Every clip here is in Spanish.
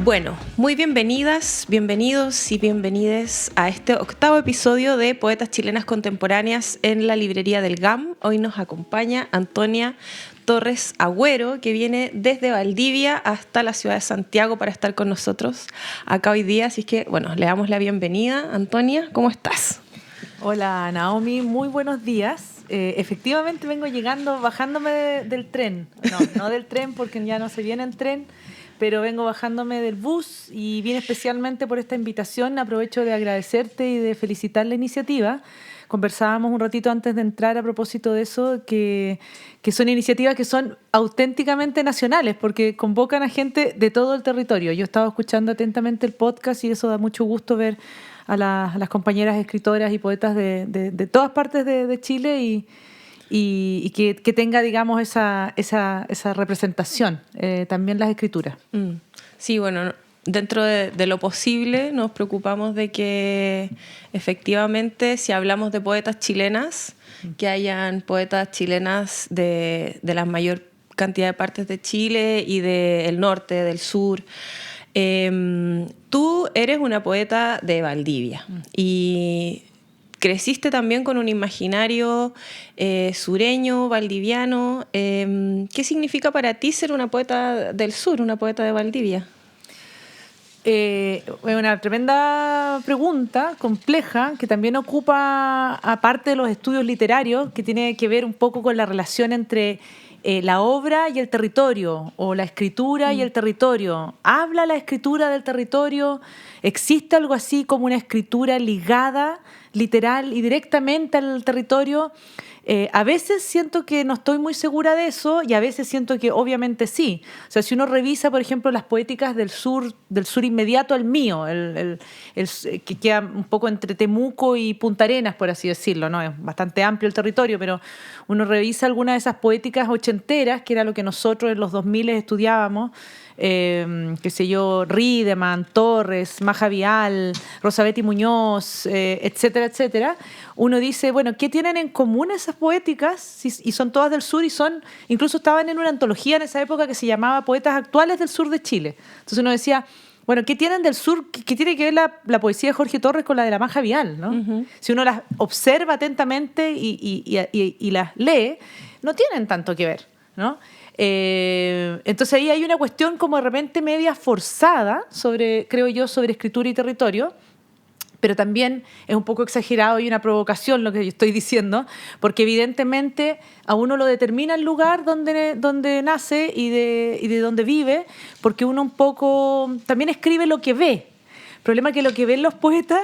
Bueno, muy bienvenidas, bienvenidos y bienvenides a este 8º episodio de Poetas Chilenas Contemporáneas en la librería del GAM. Hoy nos acompaña Antonia Torres Agüero, que viene desde Valdivia hasta la ciudad de Santiago para estar con nosotros acá hoy día. Así que, bueno, le damos la bienvenida. Antonia, ¿cómo estás? Hola, Naomi, muy buenos días. Efectivamente vengo llegando, bajándome del tren. No del tren porque ya no se viene en tren, pero vengo bajándome del bus y vine especialmente por esta invitación. Aprovecho de agradecerte y de felicitar la iniciativa. Conversábamos un ratito antes de entrar a propósito de eso, que son iniciativas que son auténticamente nacionales, porque convocan a gente de todo el territorio. Yo estaba escuchando atentamente el podcast y eso da mucho gusto ver a las compañeras escritoras y poetas de todas partes de Chile y que tenga, digamos, esa representación, también las escrituras. Sí, bueno, dentro de lo posible nos preocupamos de que efectivamente, si hablamos de poetas chilenas, que hayan poetas chilenas de la mayor cantidad de partes de Chile y del norte, del sur. Tú eres una poeta de Valdivia y creciste también con un imaginario sureño, valdiviano. ¿Qué significa para ti ser una poeta del sur, una poeta de Valdivia? Una tremenda pregunta, compleja, que también ocupa, aparte de los estudios literarios, que tiene que ver un poco con la relación entre la obra y el territorio, o la escritura y el territorio. ¿Habla la escritura del territorio? ¿Existe algo así como una escritura ligada, literal y directamente al territorio? A veces siento que no estoy muy segura de eso y a veces siento que obviamente sí. O sea, si uno revisa, por ejemplo, las poéticas del sur inmediato al mío, que queda un poco entre Temuco y Punta Arenas, por así decirlo, ¿no? Es bastante amplio el territorio, pero uno revisa algunas de esas poéticas ochenteras, que era lo que nosotros en los 2000 estudiábamos, qué sé yo, Riedemann, Torres, Maja Vial, Rosa Betty Muñoz, etcétera, etcétera. Uno dice, bueno, ¿qué tienen en común esas poéticas? Y son todas del sur y incluso estaban en una antología en esa época que se llamaba Poetas Actuales del Sur de Chile. Entonces uno decía, bueno, ¿qué tienen del sur? ¿Qué tiene que ver la poesía de Jorge Torres con la de la Maja Vial, ¿no? Uh-huh. Si uno las observa atentamente y las lee, no tienen tanto que ver, ¿no? Entonces ahí hay una cuestión como de repente media forzada creo yo, sobre escritura y territorio, pero también es un poco exagerado y una provocación lo que yo estoy diciendo, porque evidentemente a uno lo determina el lugar donde nace y de donde vive, porque uno un poco también escribe lo que ve. El problema es que lo que ven los poetas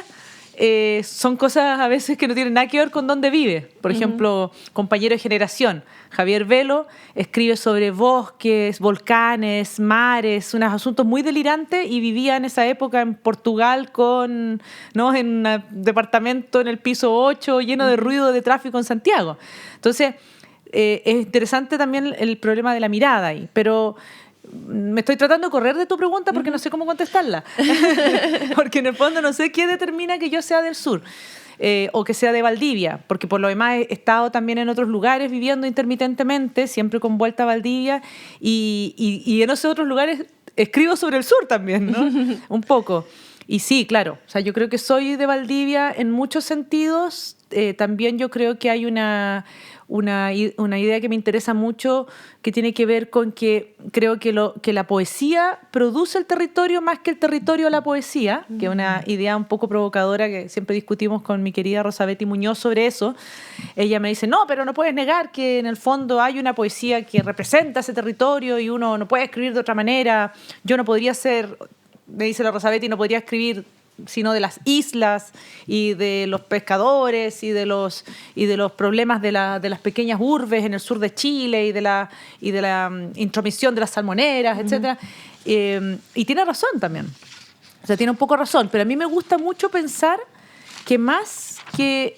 son cosas a veces que no tienen nada que ver con dónde vive. Por ejemplo, compañero de generación, Javier Velo, escribe sobre bosques, volcanes, mares, unos asuntos muy delirantes, y vivía en esa época en Portugal ¿no? en un departamento en el piso 8 lleno de ruido de tráfico en Santiago. Entonces, es interesante también el problema de la mirada ahí, pero me estoy tratando de correr de tu pregunta porque no sé cómo contestarla. Porque en el fondo no sé qué determina que yo sea del sur o que sea de Valdivia, porque por lo demás he estado también en otros lugares viviendo intermitentemente, siempre con vuelta a Valdivia, y en esos otros lugares escribo sobre el sur también, ¿no? Un poco. Y sí, claro, o sea, yo creo que soy de Valdivia en muchos sentidos. También yo creo que hay una idea que me interesa mucho, que tiene que ver con que creo que la poesía produce el territorio más que el territorio la poesía, que es una idea un poco provocadora que siempre discutimos con mi querida Rosa Betty Muñoz sobre eso. Ella me dice, no, pero no puedes negar que en el fondo hay una poesía que representa ese territorio y uno no puede escribir de otra manera. Yo no podría me dice la Rosa Betty, no podría escribir sino de las islas y de los pescadores y de los problemas de las pequeñas urbes en el sur de Chile y de la intromisión de las salmoneras, etcétera. Y tiene razón también. O sea, tiene un poco razón, pero a mí me gusta mucho pensar que más que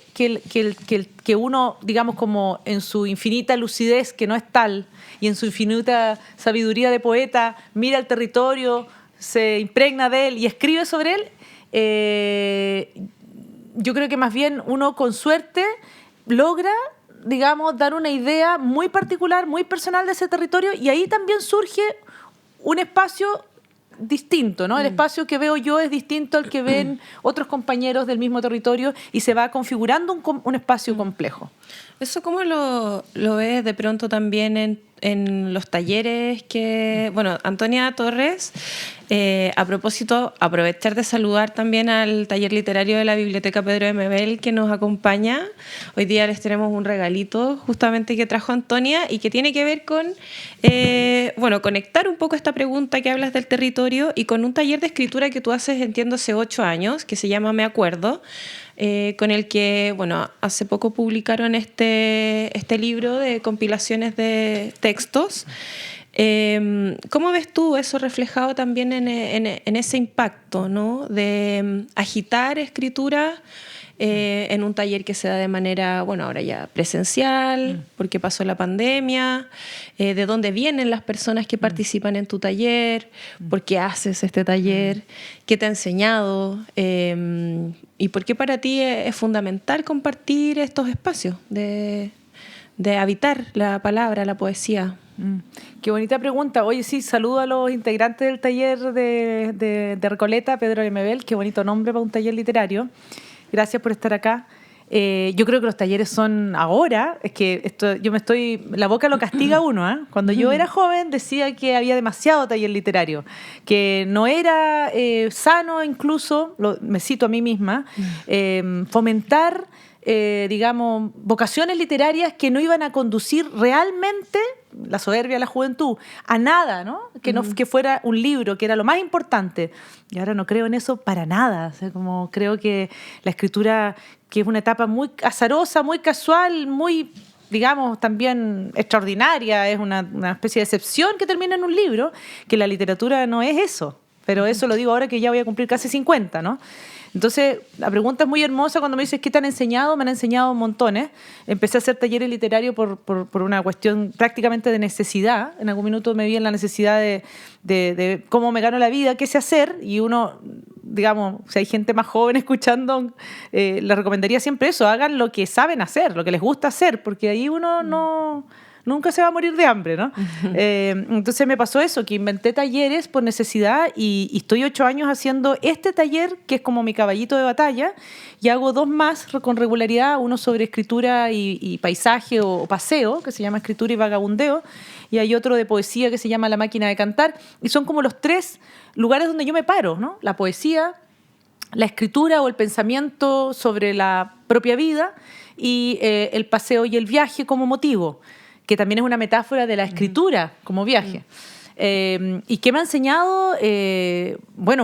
uno, digamos, como en su infinita lucidez, que no es tal, y en su infinita sabiduría de poeta, mira el territorio, se impregna de él y escribe sobre él. Yo creo que más bien uno con suerte logra, digamos, dar una idea muy particular, muy personal de ese territorio, y ahí también surge un espacio distinto, ¿no? El espacio que veo yo es distinto al que ven otros compañeros del mismo territorio y se va configurando un espacio complejo. ¿Eso cómo lo ves de pronto también en los talleres que... Bueno, Antonia Torres, a propósito, aprovechar de saludar también al taller literario de la Biblioteca Pedro de Mebel que nos acompaña. Hoy día les tenemos un regalito justamente que trajo Antonia y que tiene que ver con, conectar un poco esta pregunta que hablas del territorio y con un taller de escritura que tú haces, entiendo, hace 8 años, que se llama Me Acuerdo, con el que, hace poco publicaron este libro de compilaciones de textos. ¿Cómo ves tú eso reflejado también en ese impacto, ¿no? De agitar escritura en un taller que se da de manera, ahora ya presencial, porque pasó la pandemia, de dónde vienen las personas que participan en tu taller, por qué haces este taller, qué te ha enseñado, y por qué para ti es fundamental compartir estos espacios de habitar la palabra, la poesía? Qué bonita pregunta. Oye, sí, saludo a los integrantes del taller de Recoleta, Pedro de Mebel. Qué bonito nombre para un taller literario. Gracias por estar acá. Yo creo que los talleres son ahora, es que la boca lo castiga a uno, ¿eh? Cuando yo era joven decía que había demasiado taller literario, que no era sano incluso, me cito a mí misma, fomentar, vocaciones literarias que no iban a conducir realmente, la soberbia de la juventud, a nada, ¿no? Que fuera un libro, que era lo más importante. Y ahora no creo en eso para nada. O sea, como creo que la escritura, que es una etapa muy azarosa, muy casual, muy, también extraordinaria, es una especie de excepción que termina en un libro, que la literatura no es eso. Pero eso lo digo ahora que ya voy a cumplir casi 50, ¿no? Entonces, la pregunta es muy hermosa cuando me dices ¿qué te han enseñado? Me han enseñado montones. Empecé a hacer talleres literarios por una cuestión prácticamente de necesidad. En algún minuto me vi en la necesidad de cómo me gano la vida, qué sé hacer. Y uno, si hay gente más joven escuchando, les recomendaría siempre eso. Hagan lo que saben hacer, lo que les gusta hacer, porque ahí uno nunca se va a morir de hambre, ¿no? Entonces me pasó eso, que inventé talleres por necesidad y estoy 8 años haciendo este taller, que es como mi caballito de batalla, y hago 2 más con regularidad, uno sobre escritura y paisaje o paseo, que se llama Escritura y Vagabundeo, y hay otro de poesía que se llama La Máquina de Cantar, y son como los 3 lugares donde yo me paro, ¿no? La poesía, la escritura o el pensamiento sobre la propia vida y el paseo y el viaje como motivo, que también es una metáfora de la escritura como viaje. ¿Y qué me ha enseñado?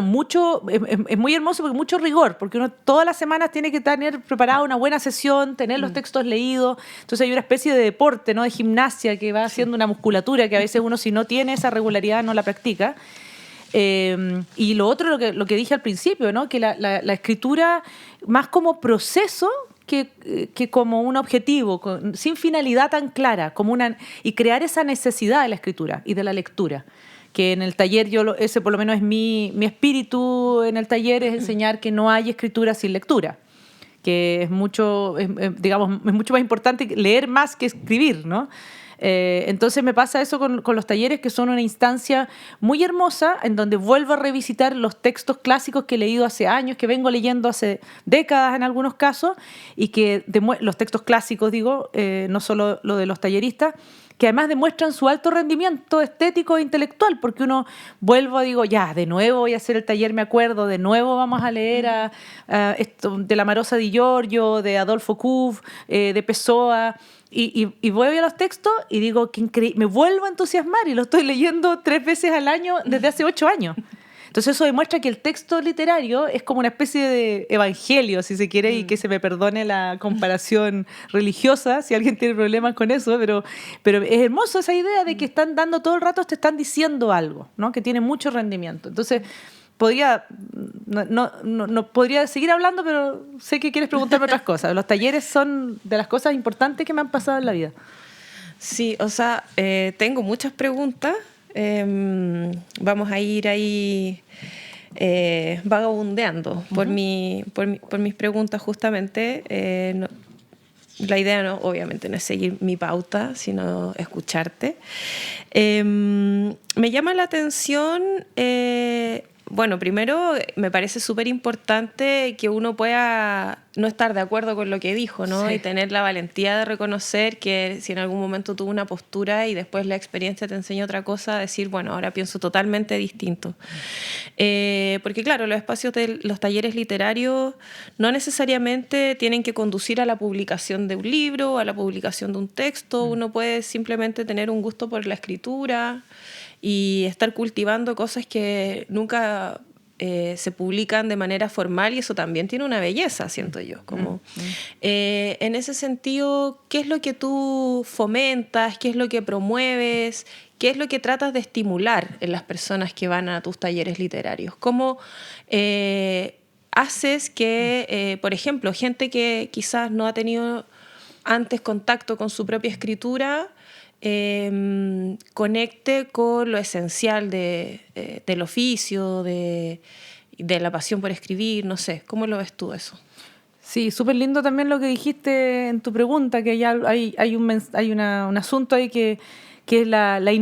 Mucho, es muy hermoso porque mucho rigor, porque uno todas las semanas tiene que tener preparada una buena sesión, tener los textos leídos, entonces hay una especie de deporte, ¿no? De gimnasia que va haciendo una musculatura que a veces uno, si no tiene esa regularidad, no la practica. Y lo otro, lo que dije al principio, ¿no? Que la escritura más como proceso que como un objetivo, sin finalidad tan clara, y crear esa necesidad de la escritura y de la lectura. Que en el taller, ese por lo menos es mi espíritu en el taller, es enseñar que no hay escritura sin lectura. Que es mucho más importante leer más que escribir, ¿no? Entonces me pasa eso con los talleres, que son una instancia muy hermosa en donde vuelvo a revisitar los textos clásicos que he leído hace años, que vengo leyendo hace décadas en algunos casos, y que los textos clásicos, no solo lo de los talleristas, que además demuestran su alto rendimiento estético e intelectual, porque uno de nuevo voy a hacer el taller Me Acuerdo, de nuevo vamos a leer esto de La Marosa di Giorgio, de Adolfo Kuv, de Pessoa, y voy a los textos y digo, qué increíble, me vuelvo a entusiasmar y lo estoy leyendo 3 veces al año desde hace 8 años. Entonces eso demuestra que el texto literario es como una especie de evangelio, si se quiere, y que se me perdone la comparación religiosa, si alguien tiene problemas con eso, pero es hermoso esa idea de que están dando todo el rato, te están diciendo algo, ¿no? Que tiene mucho rendimiento. Entonces no podría seguir hablando, pero sé que quieres preguntarme otras cosas. Los talleres son de las cosas importantes que me han pasado en la vida. Sí, tengo muchas preguntas. Vamos a ir ahí vagabundeando por mis preguntas justamente. La idea obviamente no es seguir mi pauta, sino escucharte. Me llama la atención, bueno, primero me parece súper importante que uno pueda no estar de acuerdo con lo que dijo, ¿no? Sí. Y tener la valentía de reconocer que si en algún momento tuvo una postura y después la experiencia te enseña otra cosa, decir, bueno, ahora pienso totalmente distinto. Porque claro, los espacios de los talleres literarios no necesariamente tienen que conducir a la publicación de un libro, a la publicación de un texto. Uno puede simplemente tener un gusto por la escritura y estar cultivando cosas que nunca se publican de manera formal, y eso también tiene una belleza, siento yo. Como, en ese sentido, ¿qué es lo que tú fomentas? ¿Qué es lo que promueves? ¿Qué es lo que tratas de estimular en las personas que van a tus talleres literarios? ¿Cómo haces que, por ejemplo, gente que quizás no ha tenido antes contacto con su propia escritura, conecte con lo esencial del oficio, de la pasión por escribir? No sé, ¿cómo lo ves tú eso? Sí, súper lindo también lo que dijiste en tu pregunta, que ya hay un asunto ahí que es la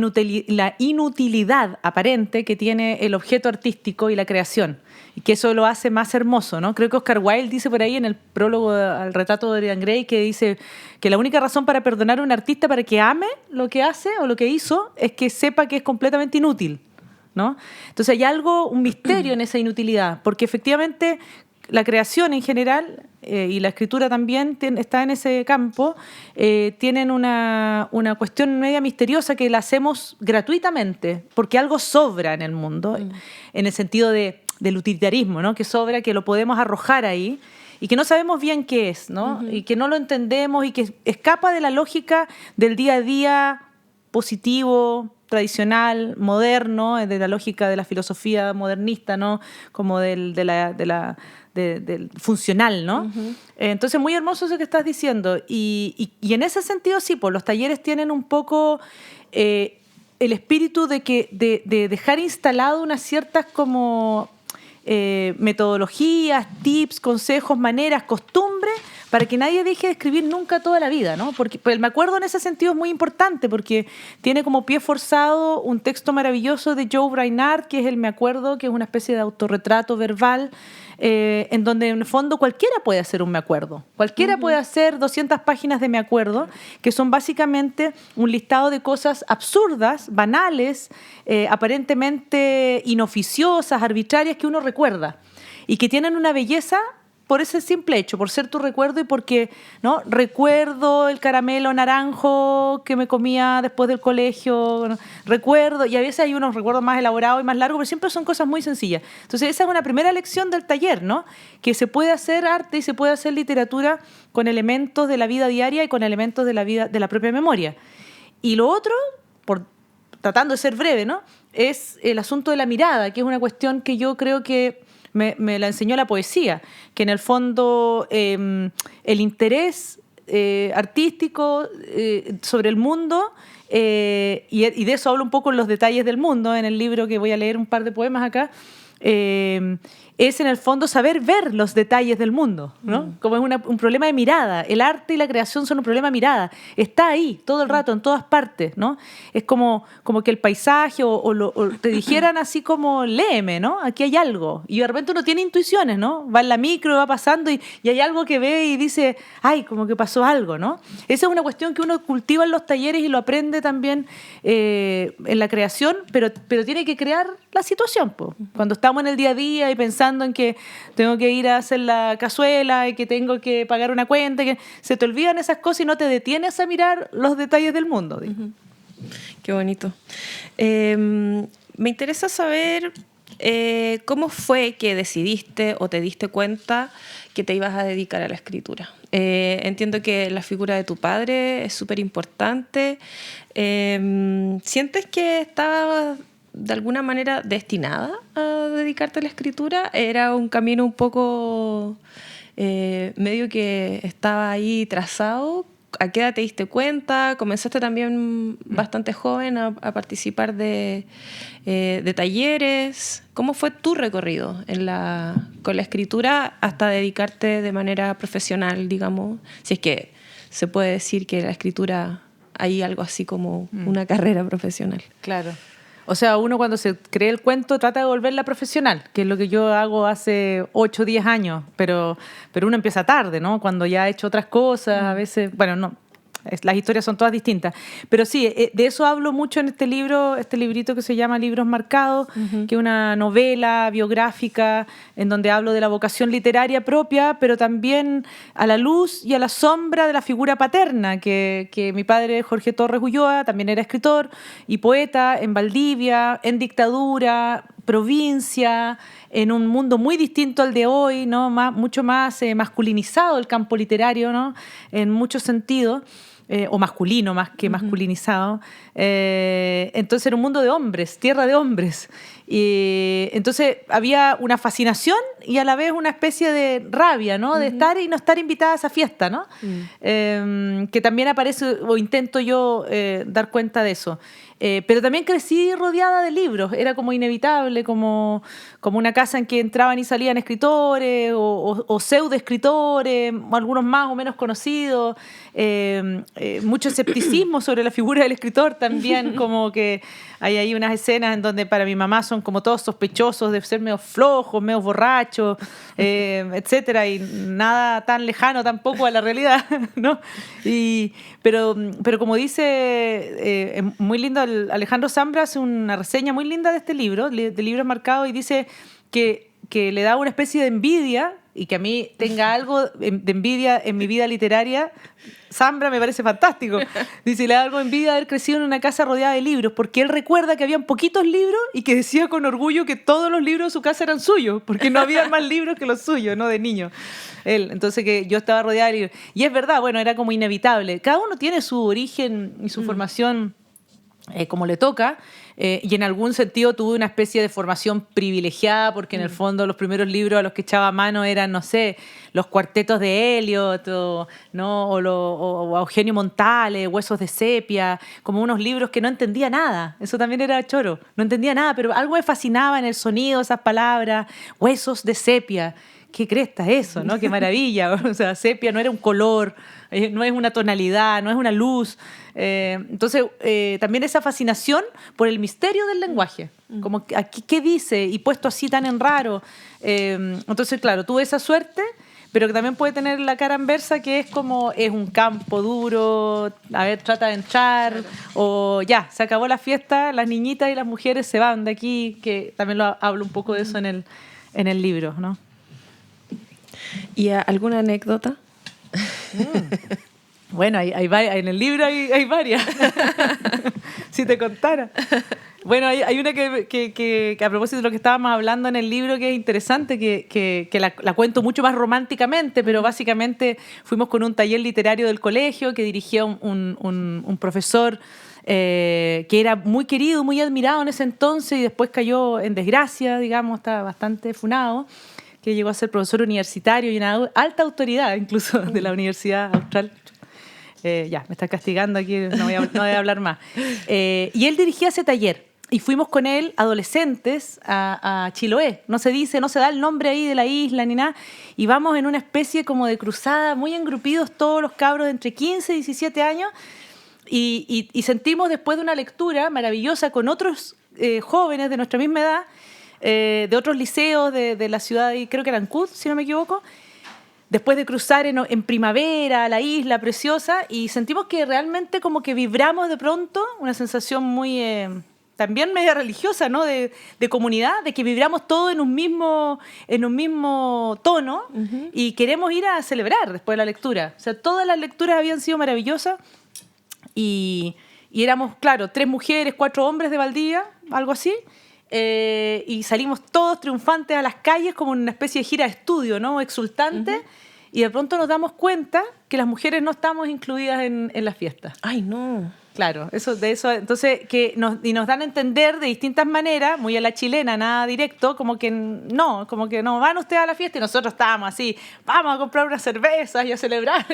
inutilidad aparente que tiene el objeto artístico y la creación, y que eso lo hace más hermoso, ¿no? Creo que Oscar Wilde dice por ahí en el prólogo al retrato de Dorian Gray, que dice que la única razón para perdonar a un artista para que ame lo que hace o lo que hizo es que sepa que es completamente inútil, ¿no? Entonces hay un misterio en esa inutilidad, porque efectivamente la creación en general y la escritura también está en ese campo, tienen una cuestión media misteriosa que la hacemos gratuitamente, porque algo sobra en el mundo, en el sentido del utilitarismo, ¿no? Que sobra, que lo podemos arrojar ahí y que no sabemos bien qué es, ¿no? Y que no lo entendemos y que escapa de la lógica del día a día positivo, tradicional, moderno, de la lógica de la filosofía modernista, ¿no? Como del funcional, ¿no? Entonces, muy hermoso eso que estás diciendo. Y en ese sentido, sí, pues los talleres tienen un poco el espíritu de dejar instalado unas ciertas como metodologías, tips, consejos, maneras, costumbres, para que nadie deje de escribir nunca toda la vida, ¿no? Porque el me acuerdo en ese sentido es muy importante, porque tiene como pie forzado un texto maravilloso de Joe Brainard, que es el me acuerdo, que es una especie de autorretrato verbal, en donde en el fondo cualquiera puede hacer un me acuerdo. Cualquiera puede hacer 200 páginas de me acuerdo, que son básicamente un listado de cosas absurdas, banales, aparentemente inoficiosas, arbitrarias, que uno recuerda y que tienen una belleza por ese simple hecho, por ser tu recuerdo y porque, ¿no? Recuerdo el caramelo naranjo que me comía después del colegio, ¿no? Recuerdo, y a veces hay unos recuerdos más elaborados y más largos, pero siempre son cosas muy sencillas. Entonces esa es una primera lección del taller, ¿no? Que se puede hacer arte y se puede hacer literatura con elementos de la vida diaria y con elementos de la vida, de la propia memoria. Y lo otro, tratando de ser breve, ¿no? Es el asunto de la mirada, que es una cuestión que yo creo que me la enseñó la poesía, que en el fondo el interés artístico sobre el mundo, y de eso hablo un poco en Los detalles del mundo, en el libro que voy a leer un par de poemas acá, es en el fondo saber ver los detalles del mundo, ¿no? Como es un problema de mirada. El arte y la creación son un problema de mirada. Está ahí todo el rato, en todas partes, ¿no? Es como que el paisaje o te dijeran así como, léeme, ¿no? Aquí hay algo. Y de repente uno tiene intuiciones, ¿no? Va en la micro, va pasando y hay algo que ve y dice, ay, como que pasó algo, ¿no? Esa es una cuestión que uno cultiva en los talleres y lo aprende también en la creación, pero tiene que crear la situación, po. Cuando estamos en el día a día y pensando en que tengo que ir a hacer la cazuela y que tengo que pagar una cuenta, que se te olvidan esas cosas y no te detienes a mirar los detalles del mundo. Qué bonito. Me interesa saber cómo fue que decidiste o te diste cuenta que te ibas a dedicar a la escritura. Entiendo que la figura de tu padre es súper importante. ¿Sientes que estabas de alguna manera destinada a dedicarte a la escritura? ¿Era un camino un poco medio que estaba ahí trazado? ¿A qué edad te diste cuenta? ¿Comenzaste también bastante joven a participar de talleres? ¿Cómo fue tu recorrido con la escritura hasta dedicarte de manera profesional, digamos? Si es que se puede decir que la escritura hay algo así como una carrera profesional. Claro. O sea, uno cuando se cree el cuento trata de volverla profesional, que es lo que yo hago hace 8 o 10 años, pero uno empieza tarde, ¿no? Cuando ya ha hecho otras cosas, a veces, bueno, no, las historias son todas distintas. Pero sí, de eso hablo mucho en este libro, este librito que se llama Libros Marcados, que es una novela biográfica en donde hablo de la vocación literaria propia, pero también a la luz y a la sombra de la figura paterna, que mi padre, Jorge Torres Ulloa, también era escritor y poeta en Valdivia, en dictadura, provincia, en un mundo muy distinto al de hoy, ¿no? Mucho más masculinizado el campo literario, ¿no? En muchos sentidos. O masculino más que masculinizado. Entonces era un mundo de hombres, tierra de hombres. Y entonces había una fascinación y a la vez una especie de rabia, ¿no? De estar y no estar invitada a esa fiesta, ¿no? Que también aparece, o intento yo dar cuenta de eso. Pero también crecí rodeada de libros, era como inevitable, como una casa en que entraban y salían escritores o pseudo-escritores, algunos más o menos conocidos, mucho escepticismo sobre la figura del escritor también, como que hay ahí unas escenas en donde para mi mamá son como todos sospechosos de ser medio flojos, medio borrachos, etcétera, y nada tan lejano tampoco a la realidad, ¿no? Pero como dice, muy lindo, Alejandro Zambra hace una reseña muy linda de este libro, de Libros Marcados, y dice que le da una especie de envidia, y que a mí tenga algo de envidia en mi vida literaria, Zambra me parece fantástico. Dice, le da algo de envidia haber crecido en una casa rodeada de libros, porque él recuerda que habían poquitos libros y que decía con orgullo que todos los libros de su casa eran suyos, porque no había más libros que los suyos, ¿no? De niño. Entonces que yo estaba rodeada de libros. Y es verdad, bueno, era como inevitable. Cada uno tiene su origen y su formación como le toca, y en algún sentido tuve una especie de formación privilegiada, porque en el fondo los primeros libros a los que echaba mano eran, no sé, los cuartetos de Eliot, ¿no? o Eugenio Montale, Huesos de Sepia, como unos libros que no entendía nada. Eso también era choro, no entendía nada, pero algo me fascinaba en el sonido de esas palabras, Huesos de Sepia. Qué cresta eso, ¿no? Qué maravilla. O sea, sepia no era un color, no es una tonalidad, no es una luz. Entonces, también esa fascinación por el misterio del lenguaje. Como, aquí, ¿qué dice? Y puesto así tan en raro. Entonces, claro, tuve esa suerte, pero que también puede tener la cara anversa, que es como, es un campo duro, a ver, trata de entrar, claro. O ya, se acabó la fiesta, las niñitas y las mujeres se van de aquí, que también hablo un poco de eso en el libro, ¿no? ¿Y alguna anécdota? Bueno, en el libro hay varias. Si te contara. Bueno, hay una que a propósito de lo que estábamos hablando en el libro, que es interesante, que la cuento mucho más románticamente, pero básicamente fuimos con un taller literario del colegio que dirigía un profesor que era muy querido, muy admirado en ese entonces, y después cayó en desgracia, digamos, estaba bastante funado, que llegó a ser profesor universitario y una alta autoridad incluso de la Universidad Austral. Ya, me está castigando aquí, no voy a hablar más. Y él dirigía ese taller y fuimos con él, adolescentes, a Chiloé. No se da el nombre ahí de la isla ni nada. Y vamos en una especie como de cruzada, muy engrupidos todos los cabros de entre 15 y 17 años. Y sentimos, después de una lectura maravillosa con otros jóvenes de nuestra misma edad, de otros liceos de la ciudad, y creo que era Ancud, si no me equivoco, después de cruzar en primavera la isla preciosa, y sentimos que realmente como que vibramos de pronto, una sensación muy también media religiosa, ¿no? De comunidad, de que vibramos todos en un mismo tono, y queremos ir a celebrar después de la lectura. O sea, todas las lecturas habían sido maravillosas, y éramos, claro, 3 mujeres, 4 hombres de Valdivia, algo así. Y salimos todos triunfantes a las calles como en una especie de gira de estudio, ¿no? Exultante, y de pronto nos damos cuenta que las mujeres no estamos incluidas en las fiestas. ¡Ay, no! Claro, entonces nos dan a entender de distintas maneras, muy a la chilena, nada directo, como que no van ustedes a la fiesta, y nosotros estábamos así, vamos a comprar unas cervezas y a celebrar,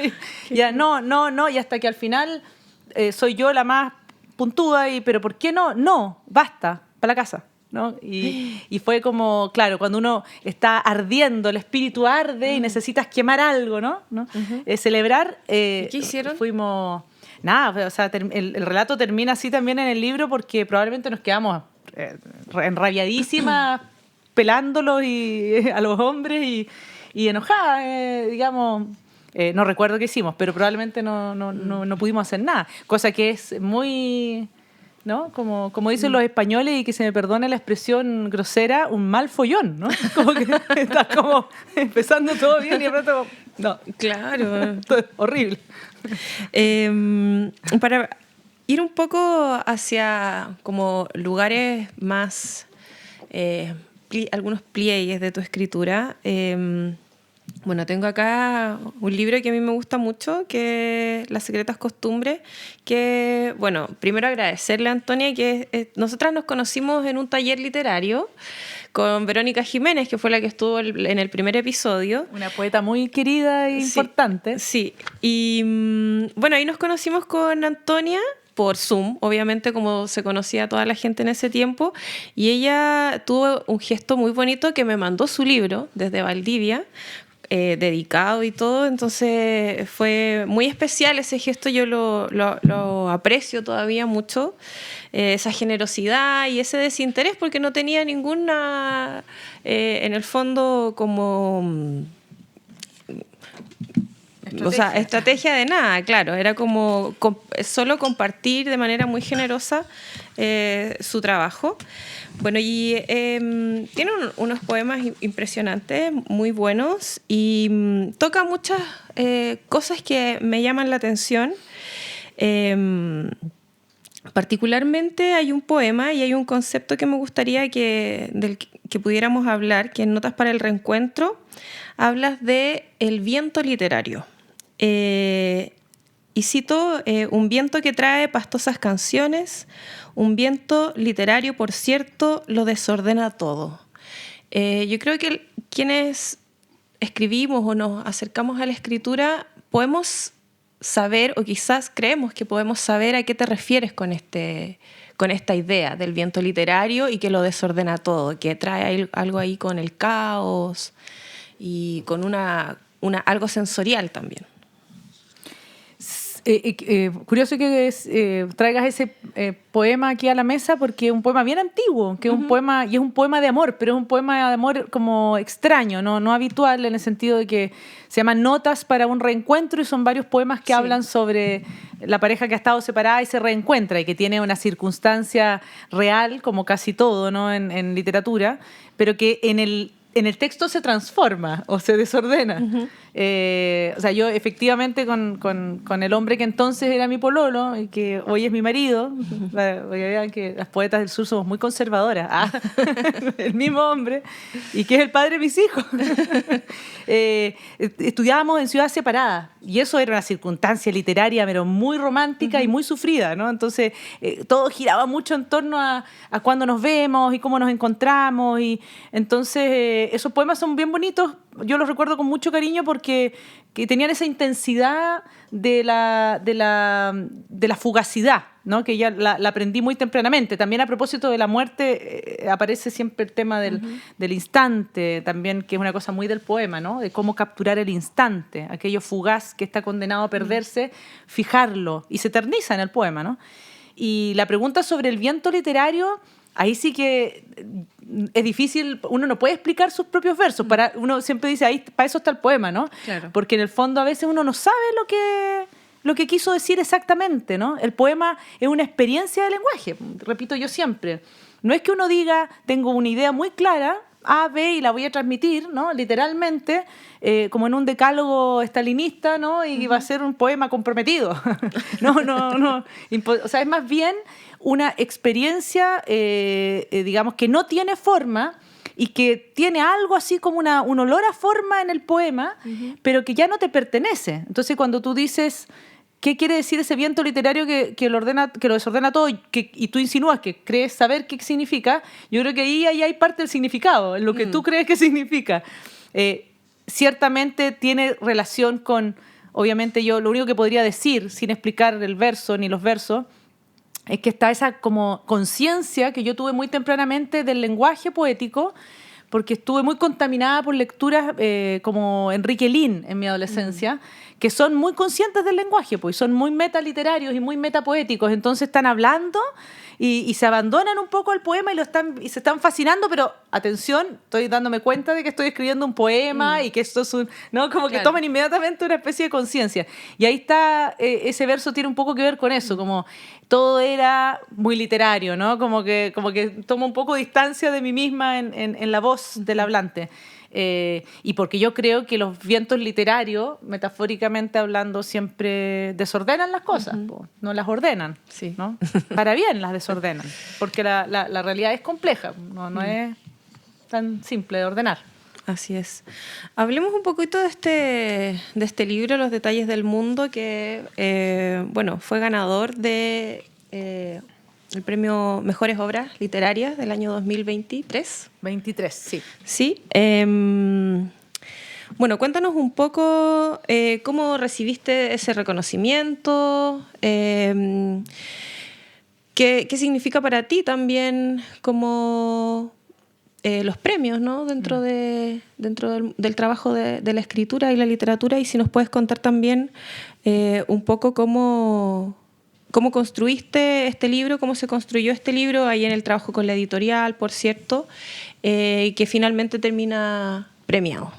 y ya no, y hasta que al final soy yo la más puntuda, pero ¿por qué no? No, basta, para la casa, ¿no? Y fue como, claro, cuando uno está ardiendo, el espíritu arde y necesitas quemar algo, ¿no? Celebrar. ¿Qué hicieron? Fuimos... Nada, o sea, el relato termina así también en el libro, porque probablemente nos quedamos enrabiadísima, pelándolos a los hombres y enojada, digamos. No recuerdo qué hicimos, pero probablemente no pudimos hacer nada. Cosa que es muy, ¿no? Como dicen los españoles, y que se me perdone la expresión grosera, un mal follón, ¿no? Como que estás como empezando todo bien y de pronto, no. Claro. Todo es horrible. Para ir un poco hacia como lugares más, algunos pliegues de tu escritura, bueno, tengo acá un libro que a mí me gusta mucho, que es Las secretas costumbres, que, bueno, primero agradecerle a Antonia que nosotras nos conocimos en un taller literario con Verónica Jiménez, que fue la que estuvo en el primer episodio. Una poeta muy querida e importante. Sí, y bueno, ahí nos conocimos con Antonia por Zoom, obviamente, como se conocía a toda la gente en ese tiempo, y ella tuvo un gesto muy bonito que me mandó su libro desde Valdivia, dedicado y todo, entonces fue muy especial ese gesto, yo lo aprecio todavía mucho, esa generosidad y ese desinterés, porque no tenía ninguna, en el fondo, como... estrategia de nada, claro, era como solo compartir de manera muy generosa su trabajo. Bueno, y tiene unos poemas impresionantes, muy buenos, y toca muchas cosas que me llaman la atención. Particularmente hay un poema y hay un concepto que me gustaría del que pudiéramos hablar, que en Notas para el Reencuentro hablas de el viento literario. Y cito, un viento que trae pastosas canciones, un viento literario, por cierto, lo desordena todo. Yo creo que quienes escribimos o nos acercamos a la escritura podemos saber, o quizás creemos que podemos saber a qué te refieres con esta idea del viento literario y que lo desordena todo, que trae algo ahí con el caos y con algo sensorial también. Curioso que traigas ese poema aquí a la mesa, porque es un poema bien antiguo, que es un poema, y es un poema de amor, pero es un poema de amor como extraño, no habitual, en el sentido de que se llama Notas para un Reencuentro, y son varios poemas que hablan sobre la pareja que ha estado separada y se reencuentra, y que tiene una circunstancia real, como casi todo, ¿no? en literatura, pero que en el texto se transforma o se desordena. O sea, yo efectivamente con el hombre que entonces era mi pololo y que hoy es mi marido, porque vean que las poetas del sur somos muy conservadoras, el mismo hombre, y que es el padre de mis hijos. Estudiábamos en ciudades separadas, y eso era una circunstancia literaria, pero muy romántica y muy sufrida, ¿no? Entonces, todo giraba mucho en torno a cuándo nos vemos y cómo nos encontramos, y entonces esos poemas son bien bonitos. Yo los recuerdo con mucho cariño porque tenían esa intensidad de la fugacidad, ¿no? Que ya la aprendí muy tempranamente. También a propósito de la muerte aparece siempre el tema del instante, también, que es una cosa muy del poema, ¿no? De cómo capturar el instante, aquello fugaz que está condenado a perderse, fijarlo, y se eterniza en el poema, ¿no? Y la pregunta sobre el viento literario, ahí sí que es difícil, uno no puede explicar sus propios versos, uno siempre dice, ahí para eso está el poema, ¿no? Claro. Porque en el fondo a veces uno no sabe lo que quiso decir exactamente, ¿no? El poema es una experiencia de lenguaje, repito yo siempre. No es que uno diga, tengo una idea muy clara, A, B, y la voy a transmitir, ¿no? Literalmente, como en un decálogo estalinista, ¿no? Y va a ser un poema comprometido. No. O sea, es más bien una experiencia, digamos, que no tiene forma y que tiene algo así como un olor a forma en el poema, pero que ya no te pertenece. Entonces, cuando tú dices, ¿qué quiere decir ese viento literario que lo desordena todo y tú insinúas que crees saber qué significa? Yo creo que ahí hay parte del significado, en lo que tú crees que significa. Ciertamente tiene relación con, obviamente yo lo único que podría decir, sin explicar el verso ni los versos, es que está esa como conciencia que yo tuve muy tempranamente del lenguaje poético, porque estuve muy contaminada por lecturas como Enrique Lin en mi adolescencia, que son muy conscientes del lenguaje, pues, y son muy metaliterarios y muy metapoéticos, entonces están hablando y se abandonan un poco al poema y se están fascinando, pero atención, estoy dándome cuenta de que estoy escribiendo un poema y que esto es un... ¿no? Como que toman inmediatamente una especie de conciencia. Y ahí está, ese verso tiene un poco que ver con eso, como todo era muy literario, ¿no? Como que tomo un poco de distancia de mí misma en la voz del hablante. Y porque yo creo que los vientos literarios, metafóricamente hablando, siempre desordenan las cosas, no las ordenan, sí. ¿no? Para bien las desordenan, porque la realidad es compleja, no es tan simple de ordenar. Así es. Hablemos un poquito de este libro, Los detalles del mundo, que fue ganador de el premio Mejores Obras Literarias del año 2023. 23, sí. Sí. Cuéntanos un poco cómo recibiste ese reconocimiento, qué significa para ti también como los premios, ¿no? dentro del trabajo de la escritura y la literatura, y si nos puedes contar también un poco cómo construiste este libro, cómo se construyó este libro ahí en el trabajo con la editorial, por cierto, que finalmente termina premiado.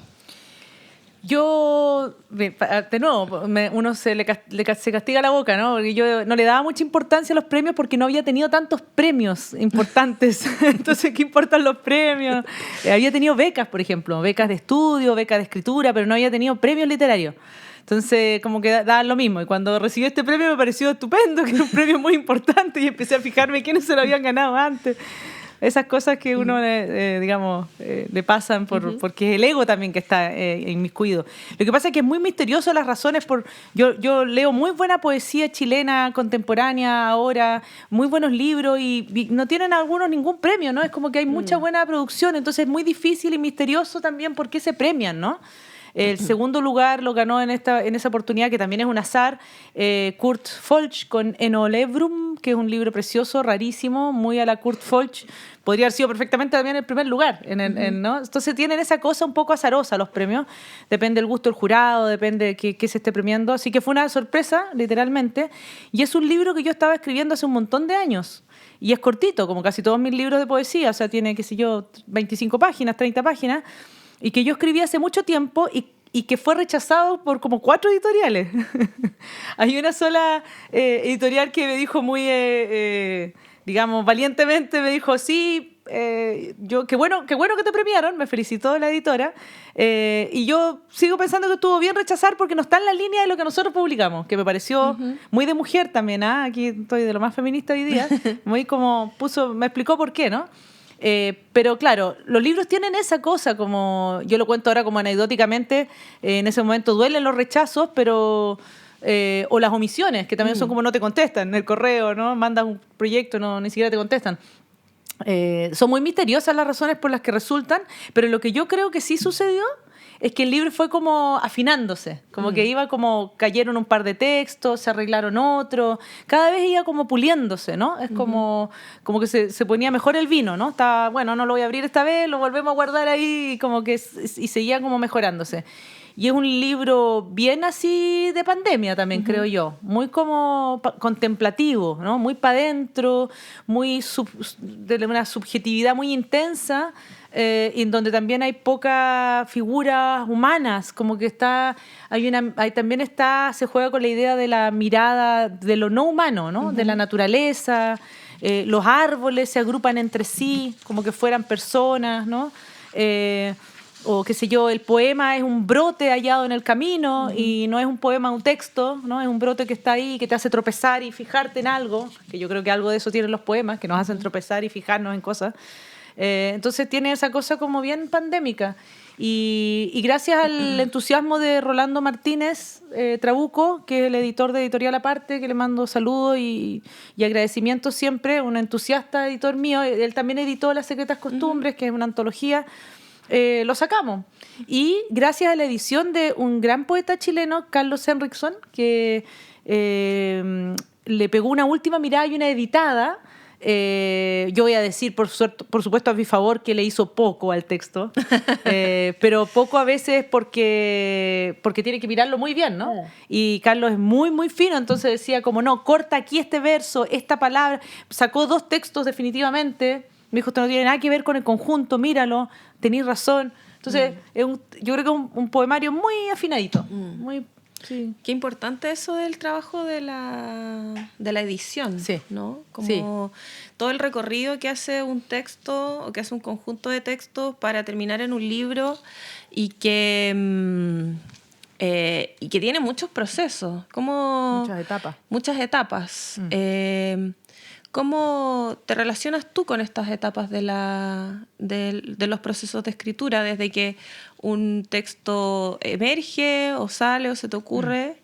Yo, de nuevo, uno se castiga la boca, ¿no? Porque yo no le daba mucha importancia a los premios porque no había tenido tantos premios importantes. Entonces, ¿qué importan los premios? Había tenido becas, por ejemplo, becas de estudio, becas de escritura, pero no había tenido premios literarios. Entonces, como que daban lo mismo. Y cuando recibí este premio me pareció estupendo, que era un premio muy importante, y empecé a fijarme quiénes se lo habían ganado antes. Esas cosas que uno, le pasan porque es el ego también que está inmiscuido. Lo que pasa es que es muy misterioso las razones. Yo leo muy buena poesía chilena contemporánea ahora, muy buenos libros, y no tienen algunos ningún premio, ¿no? Es como que hay mucha buena producción, entonces es muy difícil y misterioso también por qué se premian, ¿no? El segundo lugar lo ganó en esa oportunidad, que también es un azar, Kurt Folch con Enolebrum, que es un libro precioso, rarísimo, muy a la Kurt Folch. Podría haber sido perfectamente también el primer lugar, ¿no? Entonces tienen esa cosa un poco azarosa los premios. Depende del gusto del jurado, depende de qué se esté premiando. Así que fue una sorpresa, literalmente. Y es un libro que yo estaba escribiendo hace un montón de años. Y es cortito, como casi todos mis libros de poesía. O sea, tiene, 25 páginas, 30 páginas. Y que yo escribí hace mucho tiempo y que fue rechazado por como 4 editoriales. Hay una sola editorial que me dijo muy, valientemente, me dijo, sí, qué bueno que te premiaron, me felicitó la editora, y yo sigo pensando que estuvo bien rechazar porque no está en la línea de lo que nosotros publicamos, que me pareció muy de mujer también, aquí estoy de lo más feminista hoy día, muy como me explicó por qué, ¿no? Pero claro, los libros tienen esa cosa, como yo lo cuento ahora como anecdóticamente, en ese momento duelen los rechazos, pero o las omisiones, que también son como no te contestan en el correo, ¿no? Mandas un proyecto, ni siquiera te contestan. Son muy misteriosas las razones por las que resultan, pero lo que yo creo que sí sucedió es que el libro fue como afinándose, como que cayeron un par de textos, se arreglaron otros, cada vez iba como puliéndose, ¿no? Es como que se ponía mejor el vino, ¿no? Está, bueno, no lo voy a abrir esta vez, lo volvemos a guardar ahí, y seguía como mejorándose. Y es un libro bien así de pandemia también, creo yo, muy como contemplativo, ¿no? Muy para adentro, de una subjetividad muy intensa, y en donde también hay pocas figuras humanas, como que se juega con la idea de la mirada de lo no humano, ¿no? De la naturaleza, los árboles se agrupan entre sí, como que fueran personas, ¿no? O qué sé yo, el poema es un brote hallado en el camino y no es un poema, un texto, ¿no? Es un brote que está ahí, que te hace tropezar y fijarte en algo, que yo creo que algo de eso tienen los poemas, que nos hacen tropezar y fijarnos en cosas. Entonces tiene esa cosa como bien pandémica. Y gracias al entusiasmo de Rolando Martínez Trabuco, que es el editor de Editorial Aparte, que le mando saludos y agradecimientos siempre, un entusiasta editor mío, él también editó Las Secretas Costumbres, que es una antología. Lo sacamos. Y gracias a la edición de un gran poeta chileno, Carlos Henriksson, que le pegó una última mirada y una editada, Yo voy a decir, por supuesto, a mi favor, que le hizo poco al texto, pero poco a veces porque tiene que mirarlo muy bien, ¿no? Y Carlos es muy, muy fino, entonces decía como, no, corta aquí este verso, esta palabra. Sacó 2 textos definitivamente. Me dijo, esto no tiene nada que ver con el conjunto, míralo, tenés razón. Entonces, yo creo que es un poemario muy afinadito, muy... Sí. Qué importante eso del trabajo de la edición, sí. ¿no? Como todo el recorrido que hace un texto o que hace un conjunto de textos para terminar en un libro y que tiene muchos procesos, como muchas etapas. ¿Cómo te relacionas tú con estas etapas de los procesos de escritura, desde que un texto emerge o sale o se te ocurre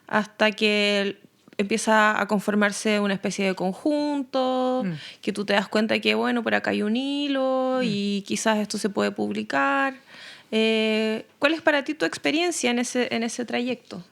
hasta que empieza a conformarse una especie de conjunto, que tú te das cuenta que, bueno, por acá hay un hilo y quizás esto se puede publicar? ¿Cuál es para ti tu experiencia en ese trayecto?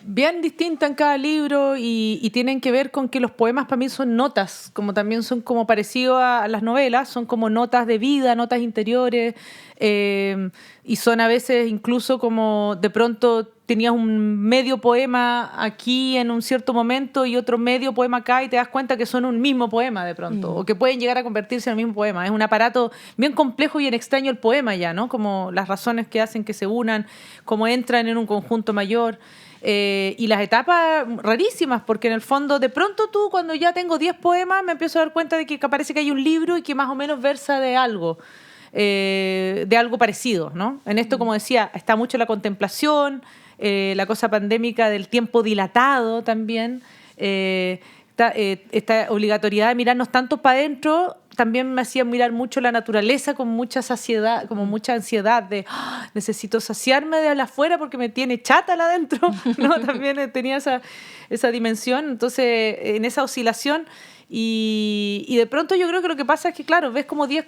Bien distinta en cada libro y tienen que ver con que los poemas para mí son notas, como también son como parecido a las novelas, son como notas de vida, notas interiores, y son a veces incluso como de pronto tenías un medio poema aquí en un cierto momento y otro medio poema acá y te das cuenta que son un mismo poema de pronto, o que pueden llegar a convertirse en el mismo poema. Es un aparato bien complejo y bien extraño el poema ya, ¿no? Como las razones que hacen que se unan, cómo entran en un conjunto mayor. Y las etapas rarísimas, porque en el fondo de pronto tú, cuando ya tengo 10 poemas, me empiezo a dar cuenta de que parece que hay un libro y que más o menos versa de algo parecido, ¿no? En esto, como decía, está mucho la contemplación, la cosa pandémica del tiempo dilatado también, esta obligatoriedad de mirarnos tanto para adentro también me hacía mirar mucho la naturaleza con mucha saciedad, como mucha ansiedad de necesito saciarme de la afuera porque me tiene chata la adentro, ¿no? También tenía esa dimensión, entonces en esa oscilación y de pronto yo creo que lo que pasa es que, claro, ves como 10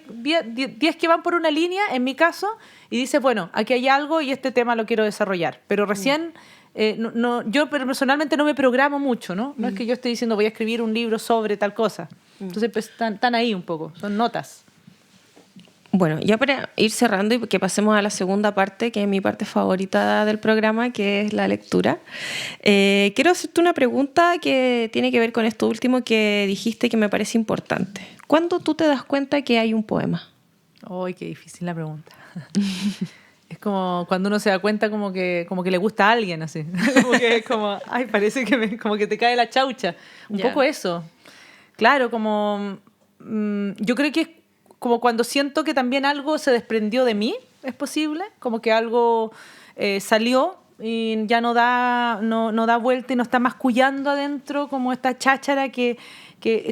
que van por una línea, en mi caso, y dices, bueno, aquí hay algo y este tema lo quiero desarrollar, pero recién... yo personalmente no me programo mucho, ¿no? No es que yo esté diciendo voy a escribir un libro sobre tal cosa. Entonces pues, están ahí un poco, son notas. Bueno, ya para ir cerrando y que pasemos a la segunda parte, que es mi parte favorita del programa, que es la lectura, quiero hacerte una pregunta que tiene que ver con esto último que dijiste que me parece importante. ¿Cuándo tú te das cuenta que hay un poema? ¡Ay, qué difícil la pregunta! Es como cuando uno se da cuenta como que le gusta a alguien, así. Como que es como, ay, parece que como que te cae la chaucha. Un poco eso. Claro, como... yo creo que es como cuando siento que también algo se desprendió de mí, ¿es posible? Como que algo salió y ya no da vuelta y no está mascullando adentro como esta cháchara que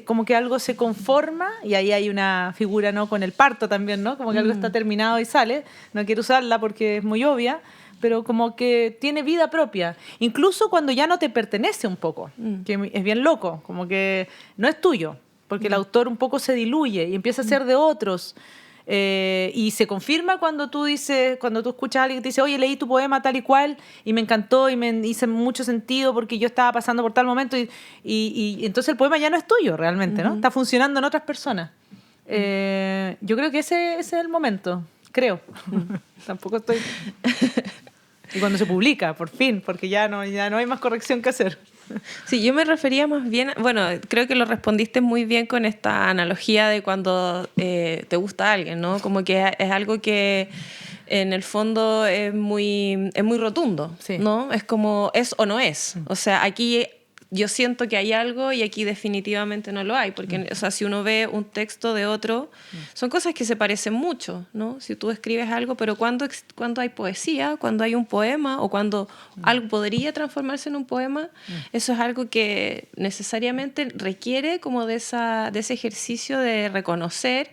como que algo se conforma, y ahí hay una figura, ¿no? Con el parto también, ¿no? Como que algo está terminado y sale. No quiero usarla porque es muy obvia, pero como que tiene vida propia. Incluso cuando ya no te pertenece un poco, que es bien loco, como que no es tuyo, porque el autor un poco se diluye y empieza a ser de otros. Y se confirma cuando tú escuchas a alguien que te dice, oye, leí tu poema tal y cual y me encantó y me hizo mucho sentido porque yo estaba pasando por tal momento y entonces el poema ya no es tuyo realmente, ¿no? Está funcionando en otras personas. Yo creo que ese es el momento, creo. Tampoco estoy... Y cuando se publica, por fin, porque ya no hay más corrección que hacer. Sí, yo me refería más bien, bueno, creo que lo respondiste muy bien con esta analogía de cuando te gusta alguien, ¿no? Como que es algo que en el fondo es muy rotundo, sí. ¿no? Es como es o no es. O sea, aquí yo siento que hay algo y aquí definitivamente no lo hay, porque o sea, si uno ve un texto de otro, son cosas que se parecen mucho, ¿no? Si tú escribes algo, pero cuando hay poesía, cuando hay un poema o cuando algo podría transformarse en un poema, eso es algo que necesariamente requiere como de ese ejercicio de reconocer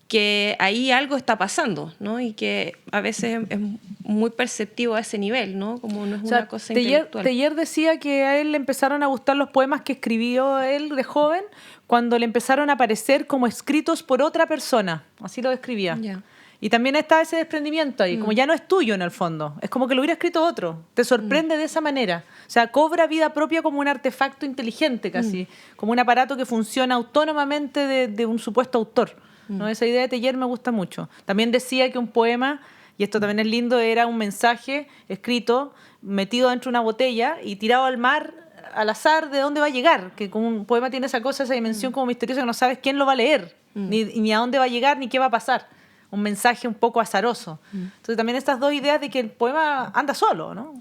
que ahí algo está pasando, ¿no? Y que a veces es muy perceptivo a ese nivel, ¿no? Como no es una cosa intelectual. Teillier decía que a él le empezaron a gustar los poemas que escribió él de joven cuando le empezaron a aparecer como escritos por otra persona. Así lo describía. Yeah. Y también está ese desprendimiento ahí, como ya no es tuyo en el fondo. Es como que lo hubiera escrito otro. Te sorprende de esa manera. O sea, cobra vida propia como un artefacto inteligente casi, como un aparato que funciona autónomamente de un supuesto autor, ¿no? Esa idea de Teillier me gusta mucho. También decía que un poema, y esto también es lindo, era un mensaje escrito, metido dentro de una botella y tirado al mar al azar de dónde va a llegar. Que como un poema tiene esa cosa, esa dimensión como misteriosa que no sabes quién lo va a leer, ni a dónde va a llegar, ni qué va a pasar. Un mensaje un poco azaroso. Entonces también estas dos ideas de que el poema anda solo, ¿no?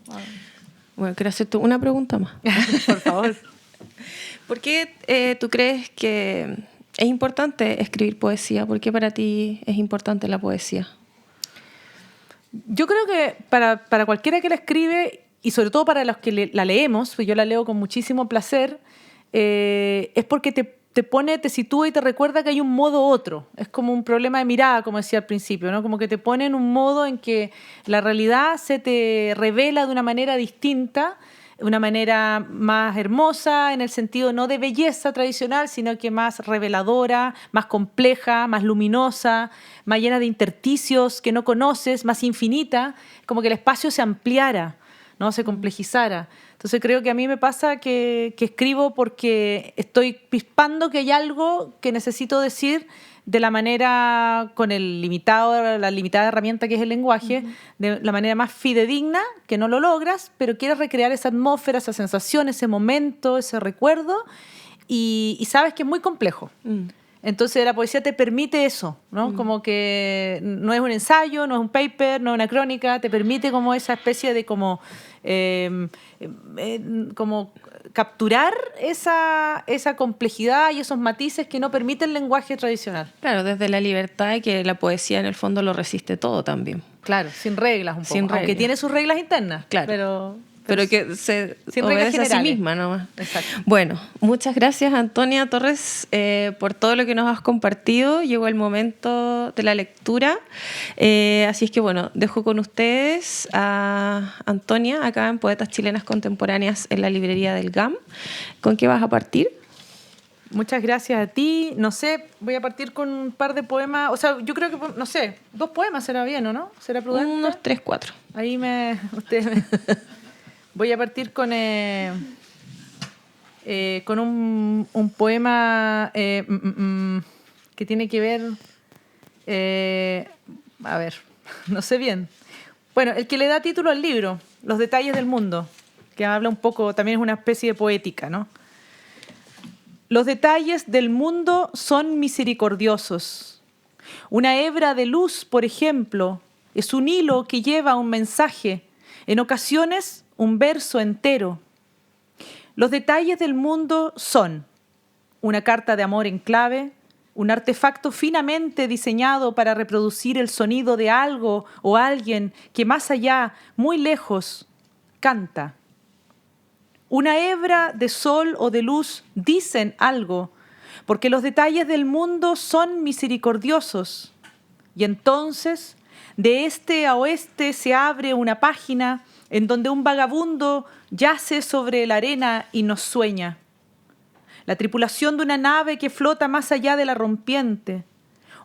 Bueno, quiero hacerte una pregunta más. Por favor. ¿Por qué tú crees que es importante escribir poesía? ¿Por qué para ti es importante la poesía? Yo creo que para cualquiera que la escribe, y sobre todo para los que la leemos, pues yo la leo con muchísimo placer, es porque te sitúa y te recuerda que hay un modo otro. Es como un problema de mirada, como decía al principio, ¿no? Como que te pone en un modo en que la realidad se te revela de una manera distinta, una manera más hermosa, en el sentido no de belleza tradicional, sino que más reveladora, más compleja, más luminosa, más llena de intersticios que no conoces, más infinita, como que el espacio se ampliara, ¿no? Se complejizara. Entonces creo que a mí me pasa que escribo porque estoy pispando que hay algo que necesito decir de la manera, con la limitada herramienta que es el lenguaje, de la manera más fidedigna, que no lo logras, pero quieres recrear esa atmósfera, esa sensación, ese momento, ese recuerdo, y sabes que es muy complejo. Entonces la poesía te permite eso, ¿no? Como que no es un ensayo, no es un paper, no es una crónica, te permite como esa especie de como capturar esa complejidad y esos matices que no permite el lenguaje tradicional. Claro, desde la libertad y que la poesía en el fondo lo resiste todo también. Claro, sin reglas un poco. Sin reglas. Aunque tiene sus reglas internas. Claro. Pero que se sin obedece a sí misma nomás. Exacto. Bueno, muchas gracias Antonia Torres por todo lo que nos has compartido. Llegó el momento de la lectura. Así es que bueno, dejo con ustedes a Antonia acá en Poetas Chilenas Contemporáneas en la librería del GAM. ¿Con qué vas a partir? Muchas gracias a ti. No sé, voy a partir con un par de poemas. O sea, yo creo que, no sé, 2 poemas será bien, ¿o no? ¿Será prudente? Unos 3, 4. Ahí voy a partir con un poema que tiene que ver... a ver, no sé bien. Bueno, el que le da título al libro, Los detalles del mundo, que habla un poco, también es una especie de poética, ¿no? Los detalles del mundo son misericordiosos. Una hebra de luz, por ejemplo, es un hilo que lleva un mensaje, en ocasiones un verso entero. Los detalles del mundo son una carta de amor en clave, un artefacto finamente diseñado para reproducir el sonido de algo o alguien que más allá, muy lejos, canta. Una hebra de sol o de luz dicen algo, porque los detalles del mundo son misericordiosos. Y entonces, de este a oeste se abre una página en donde un vagabundo yace sobre la arena y nos sueña. La tripulación de una nave que flota más allá de la rompiente,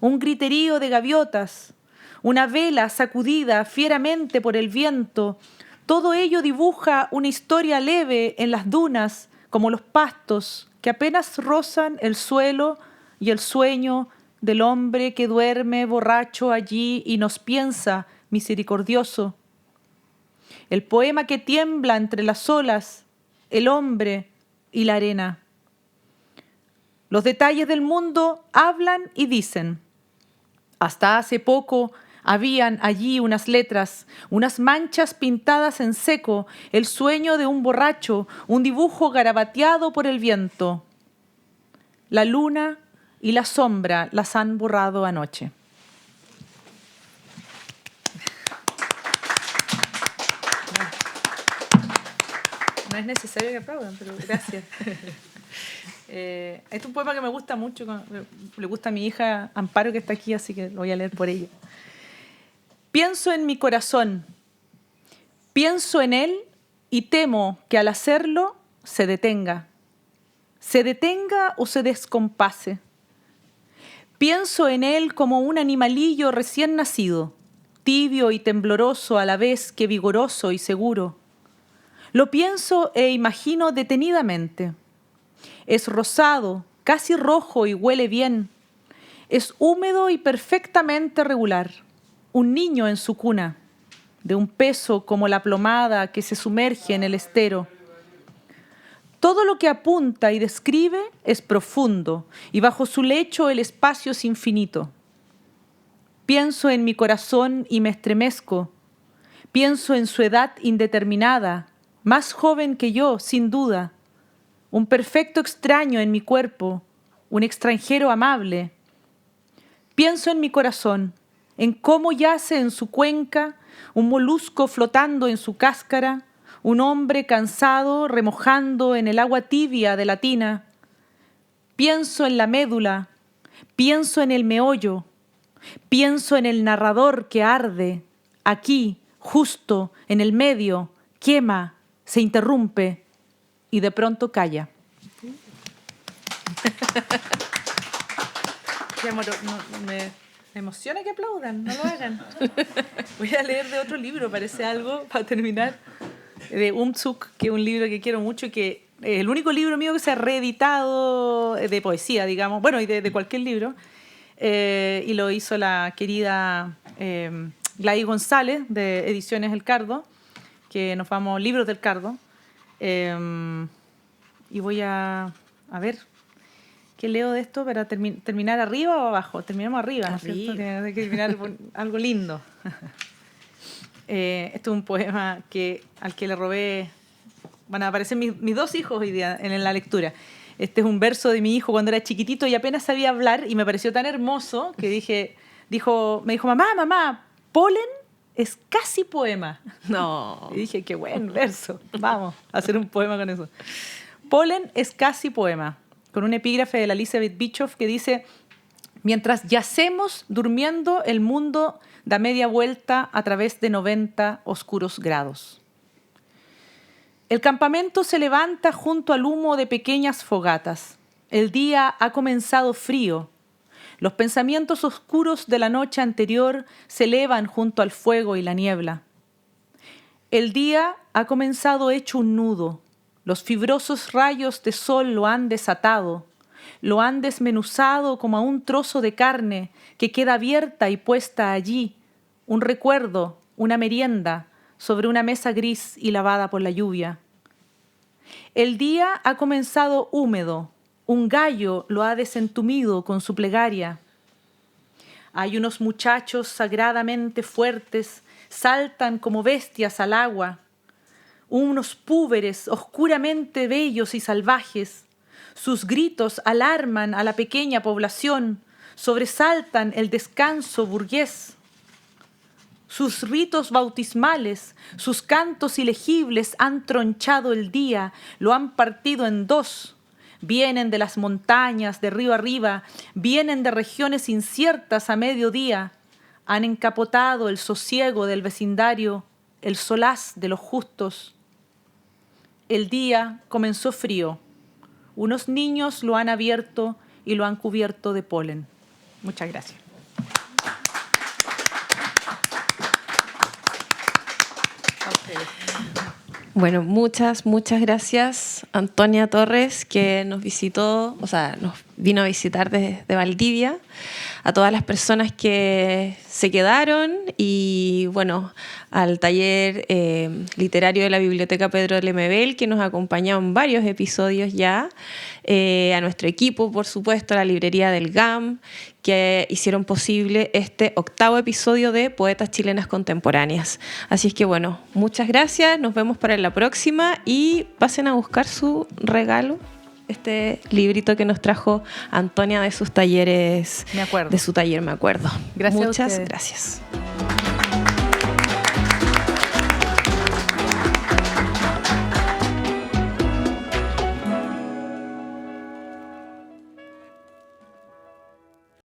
un griterío de gaviotas, una vela sacudida fieramente por el viento, todo ello dibuja una historia leve en las dunas, como los pastos que apenas rozan el suelo y el sueño del hombre que duerme borracho allí y nos piensa misericordioso. El poema que tiembla entre las olas, el hombre y la arena. Los detalles del mundo hablan y dicen. Hasta hace poco habían allí unas letras, unas manchas pintadas en seco, el sueño de un borracho, un dibujo garabateado por el viento. La luna y la sombra las han borrado anoche. No es necesario que aplaudan, pero gracias. Este es un poema que me gusta mucho, le gusta a mi hija Amparo, que está aquí, así que lo voy a leer por ella. Pienso en mi corazón, pienso en él y temo que al hacerlo se detenga o se descompase. Pienso en él como un animalillo recién nacido, tibio y tembloroso a la vez que vigoroso y seguro. Lo pienso e imagino detenidamente. Es rosado, casi rojo y huele bien. Es húmedo y perfectamente regular. Un niño en su cuna, de un peso como la plomada que se sumerge en el estero. Todo lo que apunta y describe es profundo, y bajo su lecho el espacio es infinito. Pienso en mi corazón y me estremezco. Pienso en su edad indeterminada, más joven que yo, sin duda. Un perfecto extraño en mi cuerpo, un extranjero amable. Pienso en mi corazón, en cómo yace en su cuenca un molusco flotando en su cáscara, un hombre cansado remojando en el agua tibia de la tina. Pienso en la médula, pienso en el meollo, pienso en el narrador que arde, aquí, justo, en el medio, quema, se interrumpe y de pronto calla. Me emociona que aplaudan, no lo hagan. Voy a leer de otro libro, parece algo, para terminar, de Umzuk, que es un libro que quiero mucho, que es el único libro mío que se ha reeditado de poesía, digamos, bueno, y de cualquier libro, y lo hizo la querida Gladys González, de Ediciones El Cardo, que nos vamos, Libros del Cardo, y voy a ver... ¿Qué leo de esto para terminar arriba o abajo? Terminamos arriba, ¿no es cierto? Hay que terminar con algo lindo. Este es un poema al que le robé... Van a aparecer mis dos hijos hoy día en la lectura. Este es un verso de mi hijo cuando era chiquitito y apenas sabía hablar y me pareció tan hermoso que me dijo, mamá, polen es casi poema. No. Y dije, qué buen verso. Vamos a hacer un poema con eso. Polen es casi poema, con un epígrafe de la Elizabeth Bischoff que dice: mientras yacemos durmiendo, el mundo da media vuelta a través de 90 oscuros grados. El campamento se levanta junto al humo de pequeñas fogatas. El día ha comenzado frío. Los pensamientos oscuros de la noche anterior se elevan junto al fuego y la niebla. El día ha comenzado hecho un nudo. Los fibrosos rayos de sol lo han desatado, lo han desmenuzado como a un trozo de carne que queda abierta y puesta allí, un recuerdo, una merienda, sobre una mesa gris y lavada por la lluvia. El día ha comenzado húmedo, un gallo lo ha desentumido con su plegaria. Hay unos muchachos sagradamente fuertes, saltan como bestias al agua. Unos púberes oscuramente bellos y salvajes. Sus gritos alarman a la pequeña población, sobresaltan el descanso burgués. Sus ritos bautismales, sus cantos ilegibles han tronchado el día, lo han partido en dos. Vienen de las montañas, de río arriba, vienen de regiones inciertas a mediodía. Han encapotado el sosiego del vecindario, el solaz de los justos. El día comenzó frío. Unos niños lo han abierto y lo han cubierto de polen. Muchas gracias. Bueno, muchas gracias, Antonia Torres, que nos visitó, nos vino a visitar desde Valdivia, a todas las personas que se quedaron y, bueno, al taller literario de la Biblioteca Pedro Lemebel, que nos acompañó en varios episodios ya, a nuestro equipo, por supuesto, a la librería del GAM, que hicieron posible este 8º episodio de Poetas Chilenas Contemporáneas. Así es que, bueno, muchas gracias, nos vemos para la próxima y pasen a buscar su regalo, este librito que nos trajo Antonia de sus talleres. Me acuerdo. De su taller, me acuerdo. Gracias. Muchas gracias.